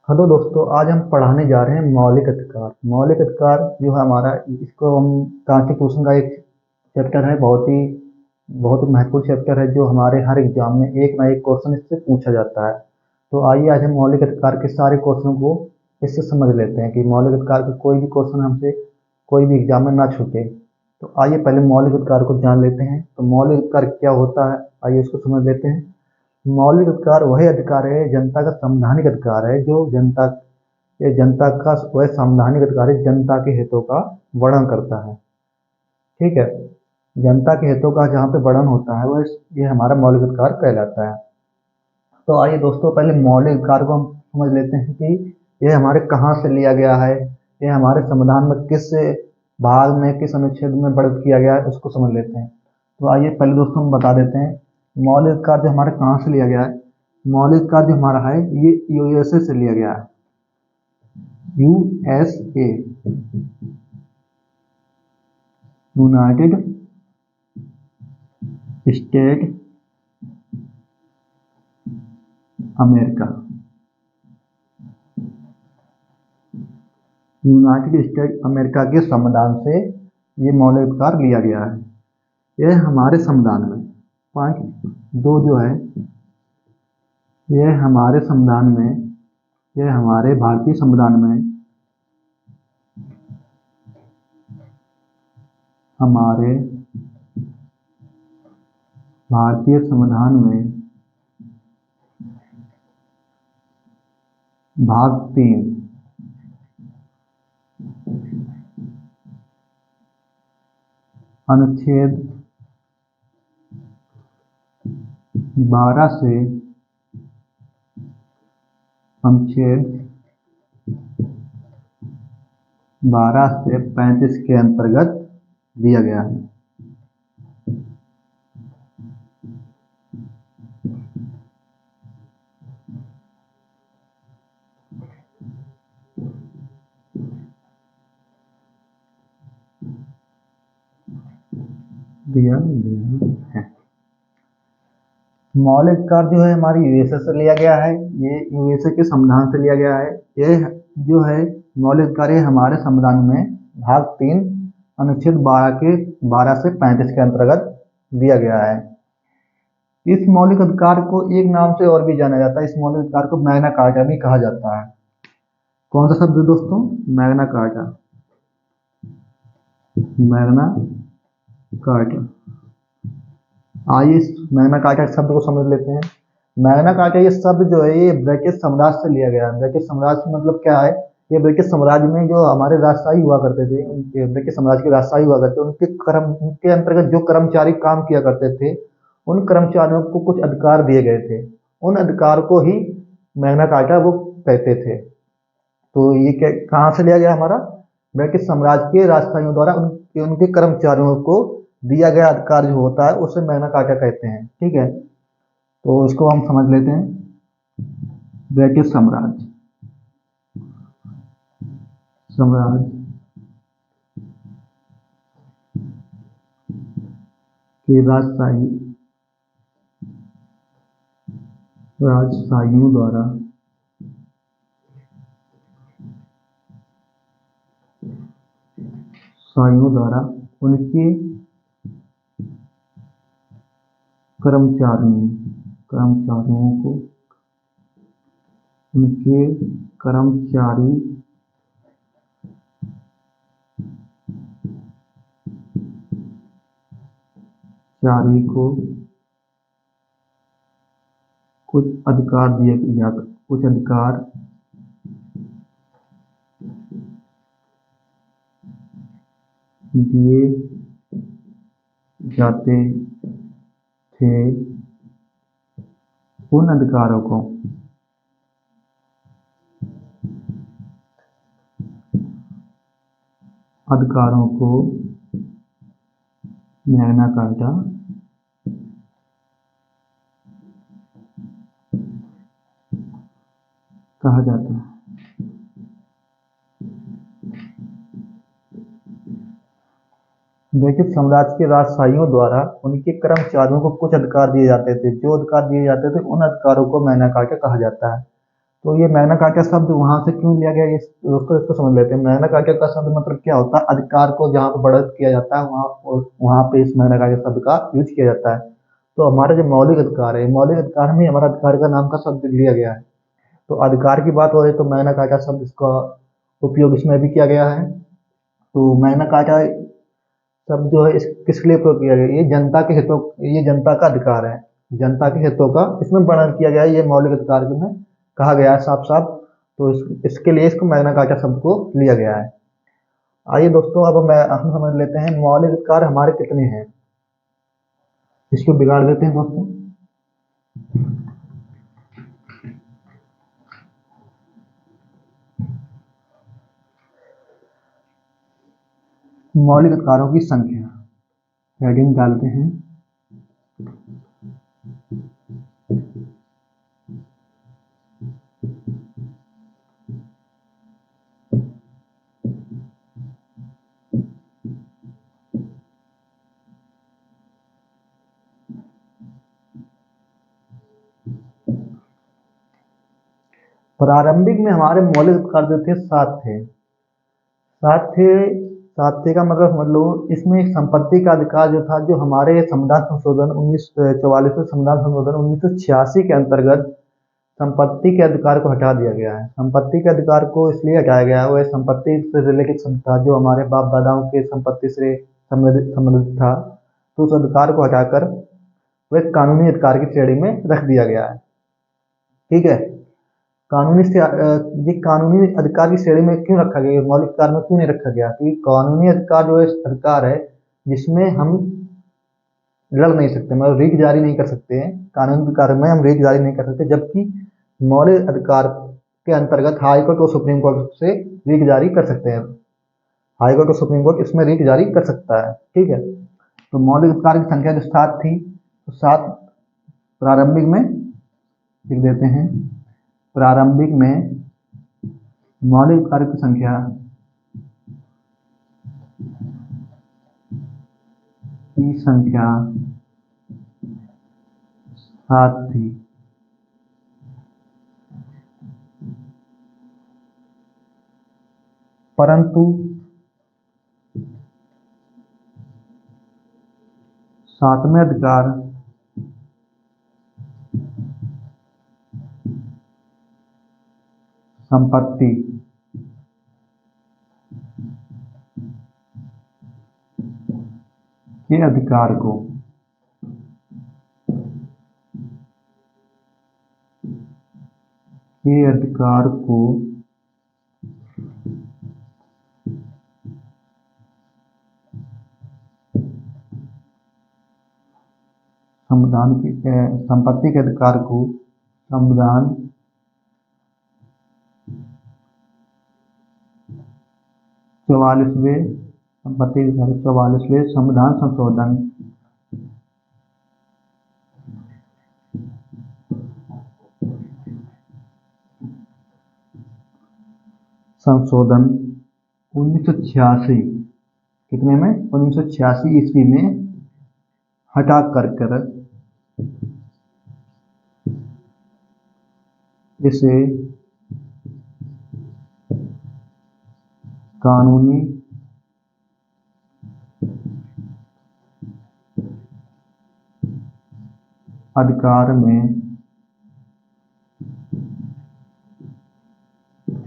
Hello दोस्तों, आज हम पढ़ाने जा रहे हैं मौलिक अधिकार। मौलिक अधिकार जो है हमारा, इसको हम कॉन्स्टिट्यूशन का एक चैप्टर है। बहुत ही महत्वपूर्ण चैप्टर है जो हमारे हर एग्जाम में एक ना एक क्वेश्चन इससे पूछा जाता है। तो आइए आज हम मौलिक अधिकार के सारे क्वेश्चन को इससे समझ लेते हैं कि मौलिक अधिकार का कोई भी क्वेश्चन हमसे कोई भी एग्जाम में ना छूटे। तो आइए पहले मौलिक अधिकार को जान लेते हैं। तो मौलिक अधिकार क्या होता है, आइए उसको समझ लेते हैं। मौलिक अधिकार वही अधिकार है, जनता का संवैधानिक अधिकार है जो जनता का वह संवैधानिक अधिकार है जनता के हितों का वर्णन करता है। ठीक है, जनता के हितों का जहाँ पे वर्णन होता है वह ये हमारा मौलिक अधिकार कहलाता है। तो आइए दोस्तों, पहले मौलिक अधिकार को हम समझ लेते हैं कि यह हमारे कहाँ से लिया गया है, यह हमारे संविधान में किस भाग में किस अनुच्छेद में वर्णित किया गया है, उसको समझ लेते हैं। तो आइए पहले दोस्तों हम बता देते हैं मौलिक अधिकार जो हमारे कहाँ से लिया गया है। मौलिक अधिकार जो हमारा है ये यूएसए से लिया गया है। USA, United state America. United state America के संविधान से ये मौलिक अधिकार लिया गया है। यह हमारे संविधान में पॉइंट दो जो है, यह हमारे संविधान में, यह हमारे भारतीय संविधान में, हमारे भारतीय संविधान में भाग 3 अनुच्छेद 12 से अनुच्छेद 12 से 35 के अंतर्गत दिया गया है। दिया है मौलिक अधिकार जो है हमारी यूएसए से लिया गया है। ये यूएसए के संविधान से लिया गया है। ये जो है मौलिक अधिकार ये हमारे संविधान में भाग 3 अनुच्छेद 12 से 35 के अंतर्गत दिया गया है। इस मौलिक अधिकार को एक नाम से और भी जाना जाता है। इस मौलिक अधिकार को मैग्ना कार्टा भी कहा जाता है। कौन सा शब्द है दोस्तों? Magna carta. Magna carta. आइए इस मैग्ना कार्टा शब्द को समझ लेते हैं। मैग्ना कार्टा ये शब्द जो है ये ब्रिटिश साम्राज्य से लिया गया है। ब्रिटिश साम्राज्य मतलब क्या है? ये ब्रिटिश साम्राज्य में जो हमारे राजशाही हुआ करते थे, उनके ब्रिटिश साम्राज्य के राजशाही हुआ करते थे, उनके अंतर्गत जो कर्मचारी काम किया करते थे, उन कर्मचारियों को कुछ अधिकार दिए गए थे। उन अधिकार को ही मैग्ना कार्टा वो कहते थे। तो ये क्या कहाँ से लिया गया? हमारा ब्रिटिश साम्राज्य के राजशाहियों द्वारा उनके कर्मचारियों को दिया गया अधिकार जो होता है उसे मैग्ना कार्टा कहते हैं। ठीक है, तो इसको हम समझ लेते हैं। ब्रिटिश साम्राज्य के राजशाहियों द्वारा उनके कर्मचारियों को उनके कर्मचारी को कुछ अधिकार दिए जाते थे। उन अधिकारों को मैग्ना कार्टा कहा जाता है। ब्रिटिश साम्राज्य के राजशाहियों द्वारा उनके कर्मचारियों को कुछ अधिकार दिए जाते थे। जो अधिकार दिए जाते थे उन अधिकारों को मैग्ना कार्टा कहा जाता है। तो ये मैग्ना कार्टा शब्द वहां से क्यों लिया गया, ये दोस्तों इसको समझ लेते हैं। मैग्ना कार्टा का शब्द मतलब क्या होता है, अधिकार को जहाँ पर बढ़त किया जाता है वहां पे इस मैग्ना कार्टा शब्द का यूज किया जाता है। तो हमारे जो मौलिक अधिकार है, मौलिक अधिकार में हमारा अधिकार का नाम का शब्द लिया गया है। तो अधिकार की बात हो रही है तो मैग्ना कार्टा शब्द इसका उपयोग इसमें भी किया गया है। तो मैग्ना कार्टा शब्द जो है इस किस लिए उपयोग किया गया, ये जनता के हितों, ये जनता का अधिकार है, जनता के हितों का इसमें वर्णन किया गया है, ये मौलिक अधिकार में कहा गया है साफ साफ। तो इसके लिए इसको मैग्ना कार्टा शब्द को लिया गया है। आइए दोस्तों, अब हम समझ लेते हैं मौलिक अधिकार हमारे कितने हैं। इसको बिगाड़ देते हैं दोस्तों। मौलिक अधिकारों की संख्या हेडिंग डालते हैं। प्रारंभिक में हमारे मौलिक अधिकार जो थे 7 थे। 7 थे। 7 थे का मतलब समझ लो, इसमें एक संपत्ति का अधिकार जो था, जो हमारे संविधान संशोधन 1944 संविधान संशोधन 1986 के अंतर्गत संपत्ति के अधिकार को हटा दिया गया है। संपत्ति के अधिकार को इसलिए हटाया गया है, वह संपत्ति से रिलेटेड शब्द था जो हमारे बाप दादाओं के संपत्ति से संबंधित था। तो उस अधिकार को हटाकर वह कानूनी अधिकार की श्रेणी में रख दिया गया है। ठीक है। ये कानूनी अधिकार की श्रेणी में क्यों रखा गया, मौलिक अधिकार में क्यों नहीं रखा गया? क्योंकि कानूनी अधिकार जो है अधिकार है जिसमें हम लड़ नहीं सकते, मतलब रीट जारी नहीं कर सकते हैं। कानूनी अधिकार में हम रीट जारी नहीं कर सकते, जबकि मौलिक अधिकार के अंतर्गत हाई कोर्ट और सुप्रीम कोर्ट से रीट जारी कर सकते हैं। हाई कोर्ट और सुप्रीम कोर्ट इसमें रीट जारी कर सकता है। ठीक है। तो मौलिक अधिकार की संख्या जो 7 थी, तो 7 प्रारंभिक में लिख देते हैं। प्रारंभिक में मौलिक अधिकार की संख्या की संख्या 7 थी। परंतु 7वें अधिकार संपत्ति के अधिकार को संविधान की संपत्ति के अधिकार को संविधान 44वें संपत्ति के अधिकार 44वें संविधान संशोधन 1986 कितने में 1986 ईस्वी में हटा कर इसे कानूनी अधिकार में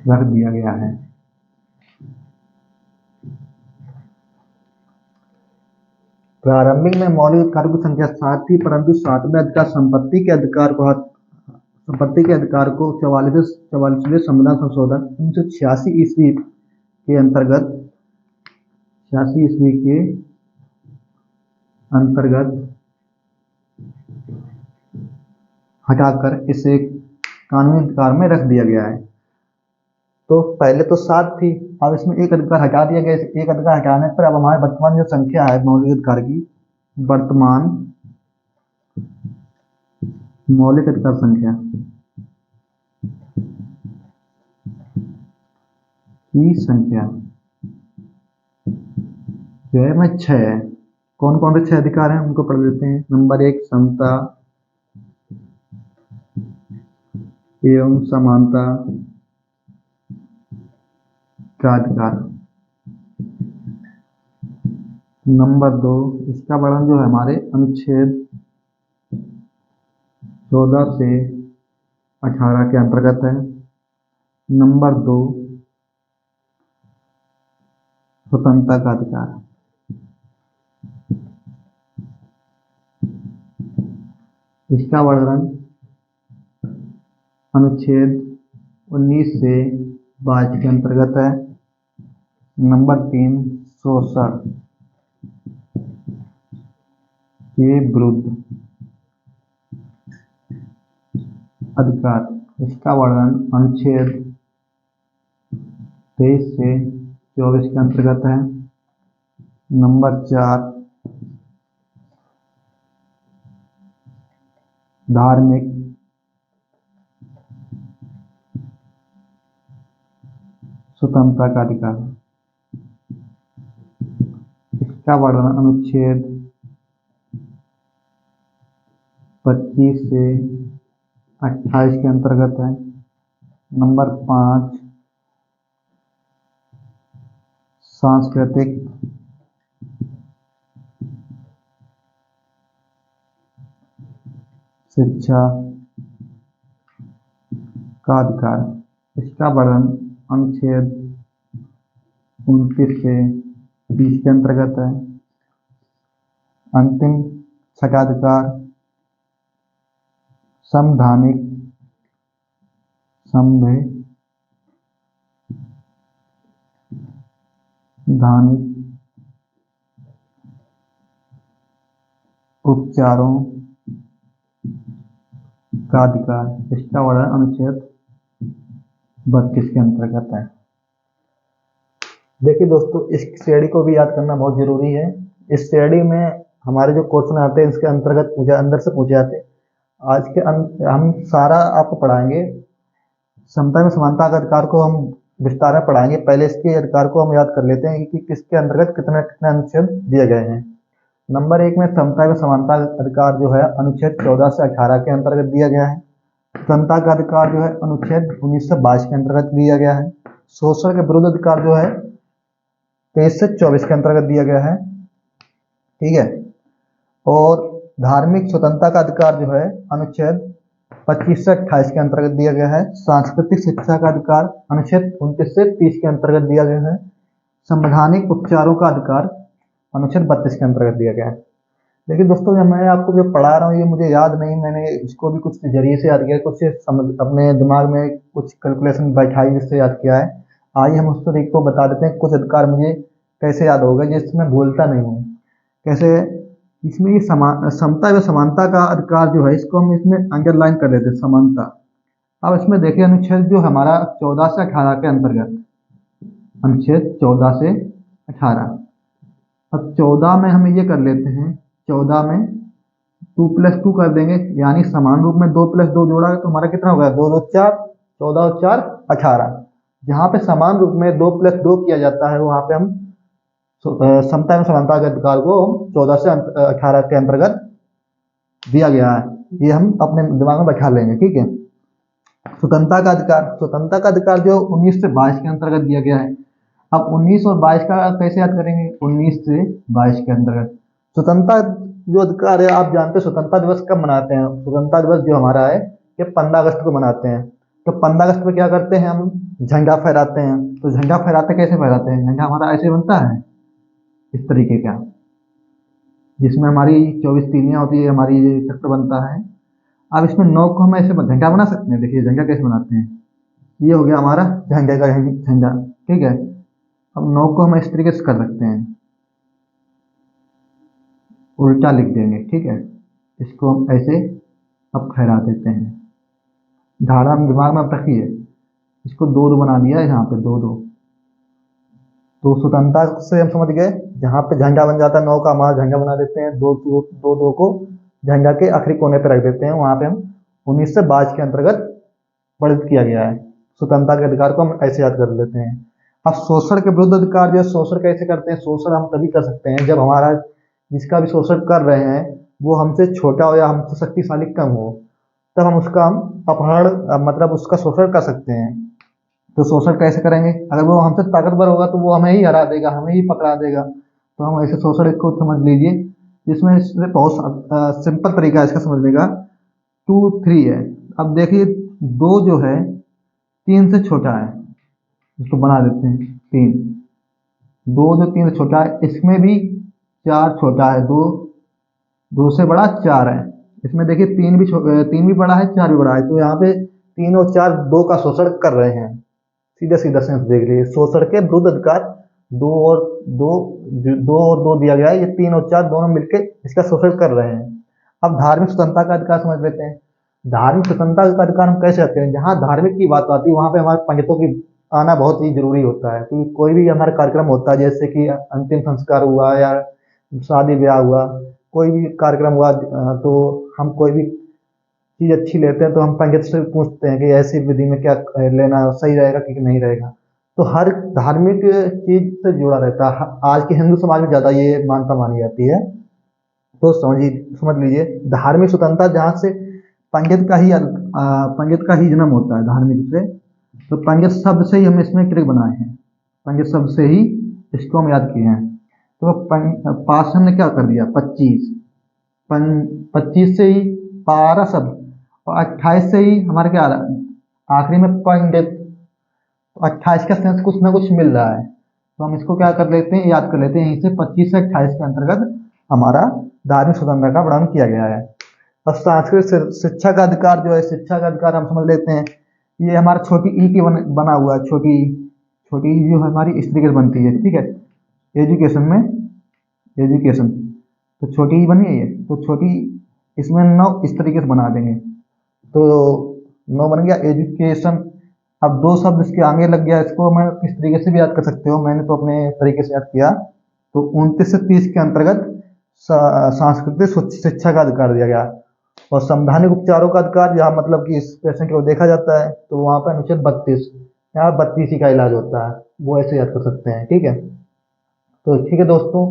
रख दिया गया है। प्रारंभिक में मौलिक अधिकारों की संख्या 7 थी, परंतु 7वें अधिकार संपत्ति के अधिकार को 44वें संविधान संशोधन 1986 ईस्वी के अंतर्गत 86 ईस्वी के अंतर्गत हटाकर इसे कानूनी अधिकार में रख दिया गया है। तो पहले तो 7 थी, अब इसमें एक अधिकार हटा दिया गया। एक अधिकार हटाने पर अब हमारे वर्तमान जो संख्या है मौलिक अधिकार की, वर्तमान मौलिक अधिकार संख्या की संख्या जो है मैं 6 है। कौन कौन से 6 अधिकार हैं उनको पढ़ लेते हैं। नंबर 1 समता, एवं समानता का अधिकार। नंबर 2, इसका वर्णन जो है हमारे अनुच्छेद 14 से 18 के अंतर्गत है। नंबर 2, स्वतंत्रता का अधिकार। इसका वर्णन अनुच्छेद 19 से 22 के अंतर्गत है। नंबर 3, शोषण के विरुद्ध अधिकार। इसका वर्णन अनुच्छेद 23 से 24 के अंतर्गत है। नंबर 4, धार्मिक स्वतंत्रता का अधिकार। इसका वर्णन अनुच्छेद 25 से 28 के अंतर्गत है। नंबर 5, सांस्कृतिक शिक्षा का अधिकार। इसका वर्णन अनुच्छेद 29 से 30 के अंतर्गत है। अंतिम 6वां अधिकार, संवैधानिक उपचारों का अधिकार। इसका वर्णन अनुच्छेद 32 के अंतर्गत है। देखिए दोस्तों, इस श्रेणी को भी याद करना बहुत जरूरी है। इस श्रेणी में हमारे जो क्वेश्चन आते हैं इसके अंतर्गत अंदर से पूछे जाते हैं। आज के हम सारा आपको पढ़ाएंगे। समता में समानता का अधिकार को हम विस्तार में पढ़ाएंगे। पहले इसके अधिकार को हम याद कर लेते हैं कि किसके अंतर्गत कितने कितने अनुच्छेद दिए गए हैं। नंबर 1 में समता में समानता अधिकार जो है अनुच्छेद 14 से 18 के अंतर्गत दिया गया है। स्वतंत्रता का अधिकार जो है अनुच्छेद 19 से 22 के अंतर्गत दिया गया है। शोषण के विरुद्ध अधिकार जो है 23 से 24 के अंतर्गत दिया गया है। ठीक है। और धार्मिक स्वतंत्रता का अधिकार जो है अनुच्छेद 25 से 28 के अंतर्गत दिया गया है। सांस्कृतिक शिक्षा का अधिकार अनुच्छेद 29 से 30 के अंतर्गत दिया गया है। संवैधानिक उपचारों का अधिकार अनुच्छेद 32 के अंतर्गत दिया गया है। देखिए दोस्तों, जब मैं आपको जो पढ़ा रहा हूँ ये मुझे याद नहीं, मैंने इसको भी कुछ जरिए से याद किया, कुछ अपने दिमाग में कुछ कैलकुलेशन बैठाई जिससे याद किया है। आइए हम उस तरीके को बता देते हैं, कुछ अधिकार मुझे कैसे याद होगा जिसमें भूलता नहीं हूँ। कैसे, इसमें ये समता व समानता का अधिकार जो है इसको हम इसमें अंडरलाइन कर लेते हैं, समानता। अब इसमें देखिए अनुच्छेद जो हमारा 14 से 18 के अंतर्गत, अनुच्छेद 14 से 18। अब 14 में हम ये कर लेते हैं, 14 में 2 + 2 कर देंगे, यानी समान रूप में 2 + 2 जोड़ा तो हमारा कितना हो गया, 2 2 4, 14 और 4 18। जहाँ पे समान रूप में 2 + 2 किया जाता है वहाँ पे हम समता एवं समानता के अधिकार को 14 से 18 के अंतर्गत दिया गया है। ये हम अपने दिमाग में बैठा लेंगे। ठीक है। स्वतंत्रता का अधिकार, स्वतंत्रता का अधिकार जो 19 से 22 के अंतर्गत दिया गया है। अब 19 और 22 का कैसे याद करेंगे, 19 से 22 के अंतर्गत स्वतंत्रता जो अधिकार है, आप जानते हैं स्वतंत्रता दिवस कब मनाते हैं। स्वतंत्रता दिवस जो हमारा है ये 15 अगस्त को मनाते हैं। तो 15 अगस्त में क्या करते हैं, हम झंडा फहराते हैं। तो झंडा फहराते कैसे फहराते हैं, झंडा हमारा ऐसे बनता है इस तरीके का, जिसमें हमारी 24 तीलियां होती है, हमारी चक्र बनता है। अब इसमें 9 को हम ऐसे झंडा बना सकते हैं। देखिए झंडा कैसे बनाते हैं, ये हो गया हमारा झंडे का झंडा। ठीक है। अब 9 को हम इस तरीके से कर सकते हैं, उल्टा लिख देंगे। ठीक है। इसको हम ऐसे अब फहरा देते हैं। धारा हम दिमाग में रखिए, इसको 2 2 बना दिया है यहाँ पे, 2 2। तो स्वतंत्रता से हम समझ गए, जहाँ पे झंडा बन जाता है 9 का हमारा झंडा बना देते हैं, 2 2 को झंडा के आखिरी कोने पे रख देते हैं। वहाँ पे हम 19 से 22 के अंतर्गत वर्णित किया गया है। स्वतंत्रता के अधिकार को हम ऐसे याद कर लेते हैं। अब शोषण के विरुद्ध अधिकार जो है, शोषण कैसे करते हैं, शोषण हम तभी कर सकते हैं जब हमारा जिसका भी शोषण कर रहे हैं वो हमसे छोटा हो या हमसे शक्तिशाली कम हो, तब हम उसका अपहरण मतलब उसका शोषण कर सकते हैं। तो शोषण कैसे करेंगे? अगर वो हमसे ताकतवर होगा तो वो हमें ही हरा देगा, हमें ही पकड़ा देगा। तो हम ऐसे शोषण को समझ लीजिए, जिसमें इससे बहुत सिंपल तरीका है इसका समझने का। 2 3 है। अब देखिए, 2 जो है 3 से छोटा है, इसको बना देते हैं 3। 2 जो 3 से छोटा है, इसमें भी 4 छोटा है, 2 से बड़ा 4 है। इसमें देखिए 3 भी बड़ा है, 4 भी बड़ा है। तो यहाँ पे 3 और 4 2 का शोषण कर रहे हैं। सीधा सीधा सेंस देख लीजिए, शोषण के विरुद्ध अधिकार। 2 और 2 दिया गया है, ये 3 और 4 दोनों मिलकर इसका शोषण कर रहे हैं। अब धार्मिक स्वतंत्रता का अधिकार समझ लेते हैं। धार्मिक स्वतंत्रता का अधिकार हम कैसे रखते हैं? जहाँ धार्मिक की बात आती है वहाँ पे हमारे पंडितों की आना बहुत ही जरूरी होता है, क्योंकि कोई भी हमारा कार्यक्रम होता है, जैसे कि अंतिम संस्कार हुआ या शादी ब्याह हुआ, कोई भी कार्यक्रम हुआ, तो हम कोई भी चीज अच्छी लेते हैं तो हम पंडित से पूछते हैं कि ऐसी विधि में क्या लेना सही रहेगा कि नहीं रहेगा। तो हर धार्मिक चीज से जुड़ा रहता है। आज के हिंदू समाज में ज्यादा ये मान्यता मानी जाती है। तो समझ लीजिए, धार्मिक स्वतंत्रता जहाँ से पंडित का ही जन्म होता है धार्मिक से। तो पंडित शब्द से ही हम इसमें ट्रिक बनाए हैं, पंडित शब्द से ही इसको हम याद किए हैं। तो पाषाण ने क्या कर दिया, 25 से ही 12 शब्द, और 28 से ही हमारे क्या आ रहा है आखिरी में पंडित। तो 28 का सेंस कुछ ना कुछ मिल रहा है, तो हम इसको क्या कर लेते हैं, याद कर लेते हैं। यहीं से 25 से 28 के अंतर्गत हमारा धार्मिक स्वतंत्रता का वर्णन किया गया है। अब सांस्कृतिक शिक्षा का अधिकार जो है, शिक्षा का अधिकार हम समझ लेते हैं। ये हमारा छोटी ई की बना हुआ है, छोटी छोटी ई जो हमारी इस तरीके से बनती है, ठीक है। एजुकेशन में, एजुकेशन, तो छोटी ई बनी है ये, तो छोटी इसमें 9 इस तरीके से बना देंगे, तो 9 बन गया एजुकेशन। अब 2 शब्द इसके आगे लग गया, इसको मैं किस तरीके से भी याद कर सकते हो, मैंने तो अपने तरीके से याद किया। तो 29 से 30 के अंतर्गत सांस्कृतिक शिक्षा का अधिकार दिया गया। और संवैधानिक उपचारों का अधिकार, जहाँ मतलब कि इस पेशेंट को देखा जाता है, तो वहाँ पर अनुच्छेद 32, यहाँ 32 ही का इलाज होता है, वो ऐसे याद कर सकते हैं, ठीक है। तो ठीक है दोस्तों,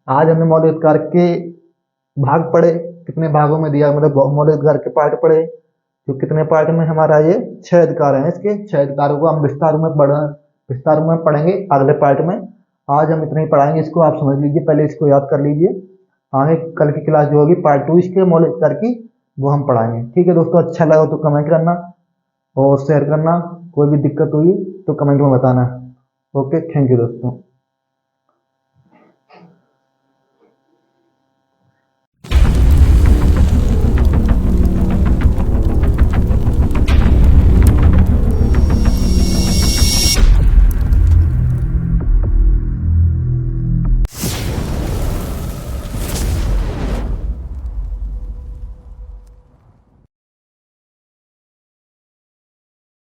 आज हमने मौलिक अधिकार के भाग पढ़े, कितने भागों में दिया, मतलब मौलिक अधिकार के पार्ट पढ़े। तो कितने पार्ट में हमारा ये 6 अधिकार हैं, इसके 6 अधिकारों को हम विस्तार में पढ़ेंगे अगले पार्ट में। आज हम इतना ही पढ़ाएंगे, इसको आप समझ लीजिए, पहले इसको याद कर लीजिए। आगे कल की क्लास जो होगी पार्ट 2 इसके मौलिक अधिकार की, वो हम पढ़ाएंगे। ठीक है दोस्तों, अच्छा लगा तो कमेंट करना और शेयर करना। कोई भी दिक्कत हुई तो कमेंट में बताना। ओके, थैंक यू दोस्तों।